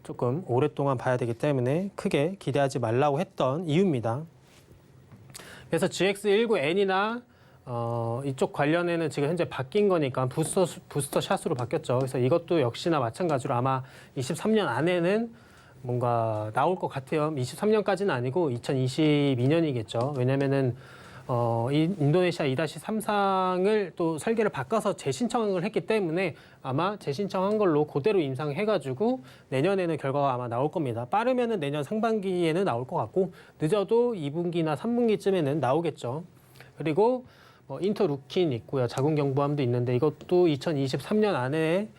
조금 오랫동안 봐야 되기 때문에 크게 기대하지 말라고 했던 이유입니다. 그래서 GX19N이나 이쪽 관련해는 지금 현재 바뀐 거니까 부스터 샷으로 바뀌었죠. 그래서 이것도 역시나 마찬가지로 아마 23년 안에는 뭔가 나올 것 같아요. 23년까지는 아니고 2022년이겠죠. 왜냐면은 이 인도네시아 2-3상을 또 설계를 바꿔서 재신청을 했기 때문에 아마 재신청한 걸로 그대로 임상해가지고 내년에는 결과가 아마 나올 겁니다. 빠르면은 내년 상반기에는 나올 것 같고 늦어도 2분기나 3분기쯤에는 나오겠죠. 그리고 인터루킨 있고요. 자궁경부암도 있는데 이것도 2023년 안에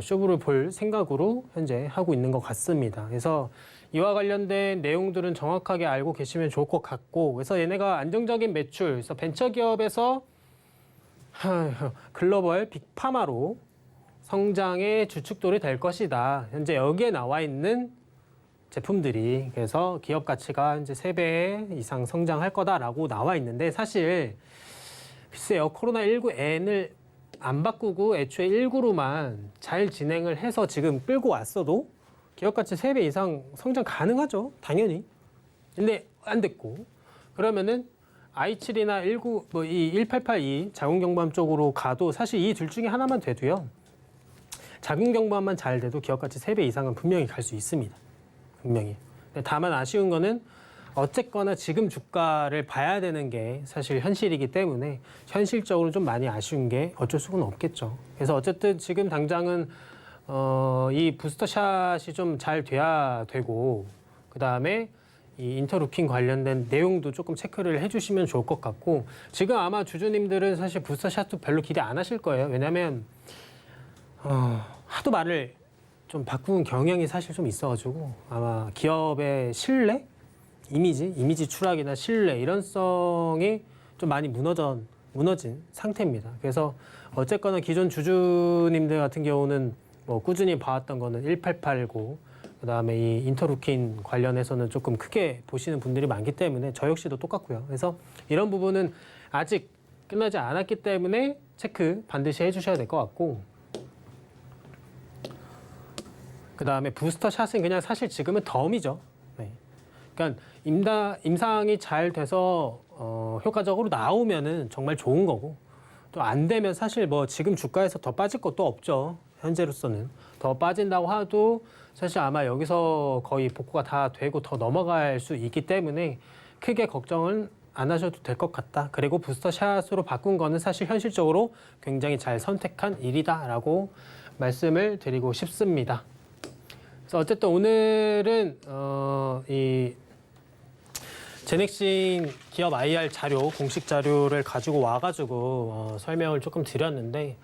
쇼부를 볼 생각으로 현재 하고 있는 것 같습니다. 그래서 이와 관련된 내용들은 정확하게 알고 계시면 좋을 것 같고 그래서 얘네가 안정적인 매출, 그래서 벤처기업에서 글로벌 빅파마로 성장의 주축돌이 될 것이다. 현재 여기에 나와 있는 제품들이 그래서 기업 가치가 이제 3배 이상 성장할 거다라고 나와 있는데 사실 글쎄요. 코로나19 N을 안 바꾸고 애초에 19로만 잘 진행을 해서 지금 끌고 왔어도 기업 가치 3배 이상 성장 가능하죠. 당연히. 근데 안 됐고 그러면은 i7이나 19, 이 1882 자궁경부암 쪽으로 가도 사실 이 둘 중에 하나만 돼도요. 자궁경부암만 잘 돼도 기업 가치 3배 이상은 분명히 갈 수 있습니다. 분명히. 근데 다만 아쉬운 거는 어쨌거나 지금 주가를 봐야 되는 게 사실 현실이기 때문에 현실적으로 좀 많이 아쉬운 게 어쩔 수는 없겠죠. 그래서 어쨌든 지금 당장은 이 부스터샷이 좀 잘 돼야 되고 그다음에 이 인터루킨 관련된 내용도 조금 체크를 해주시면 좋을 것 같고 지금 아마 주주님들은 사실 부스터샷도 별로 기대 안 하실 거예요. 왜냐하면 하도 말을 좀 바꾼 경향이 사실 좀 있어가지고 아마 기업의 신뢰, 이미지 추락이나 신뢰 이런성이 좀 많이 무너진 상태입니다. 그래서 어쨌거나 기존 주주님들 같은 경우는 뭐 꾸준히 봐왔던 거는 1889 그다음에 이 인터루킨 관련해서는 조금 크게 보시는 분들이 많기 때문에 저 역시도 똑같고요. 그래서 이런 부분은 아직 끝나지 않았기 때문에 체크 반드시 해주셔야 될 것 같고 그다음에 부스터 샷은 그냥 사실 지금은 덤이죠. 네. 그러니까 임상이 잘 돼서 효과적으로 나오면은 정말 좋은 거고 또 안 되면 사실 뭐 지금 주가에서 더 빠질 것도 없죠. 현재로서는 더 빠진다고 해도 사실 아마 여기서 거의 복구가 다 되고 더 넘어갈 수 있기 때문에 크게 걱정은 안 하셔도 될 것 같다. 그리고 부스터샷으로 바꾼 거는 사실 현실적으로 굉장히 잘 선택한 일이다라고 말씀을 드리고 싶습니다. 그래서 어쨌든 오늘은 이 제넥신 기업 IR 자료, 공식 자료를 가지고 와가지고 설명을 조금 드렸는데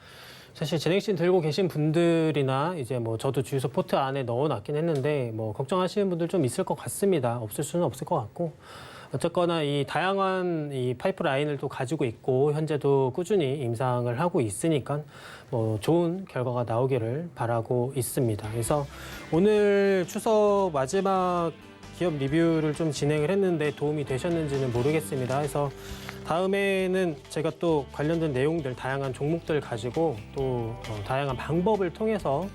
사실 제넥신 들고 계신 분들이나 이제 뭐 저도 주유소 포트 안에 넣어놨긴 했는데 뭐 걱정하시는 분들 좀 있을 것 같습니다. 없을 수는 없을 것 같고 어쨌거나 이 다양한 이 파이프라인을 또 가지고 있고 현재도 꾸준히 임상을 하고 있으니까 뭐 좋은 결과가 나오기를 바라고 있습니다. 그래서 오늘 추석 마지막 기업 리뷰를 좀 진행을 했는데 도움이 되셨는지는 모르겠습니다. 그래서 다음에는 제가 또 관련된 내용들, 다양한 종목들 가지고 또 다양한 방법을 통해서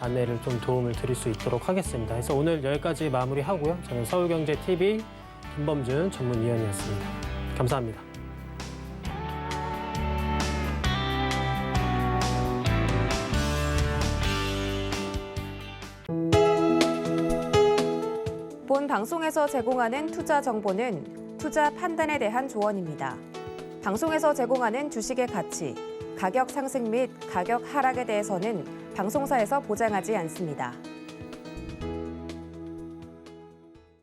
안내를 좀 도움을 드릴 수 있도록 하겠습니다. 그래서 오늘 여기까지 마무리하고요. 저는 서울경제TV 김범준 전문위원이었습니다. 감사합니다. 본 방송에서 제공하는 투자 정보는 투자 판단에 대한 조언입니다. 방송에서 제공하는 주식의 가치, 가격 상승 및 가격 하락에 대해서는 방송사에서 보장하지 않습니다.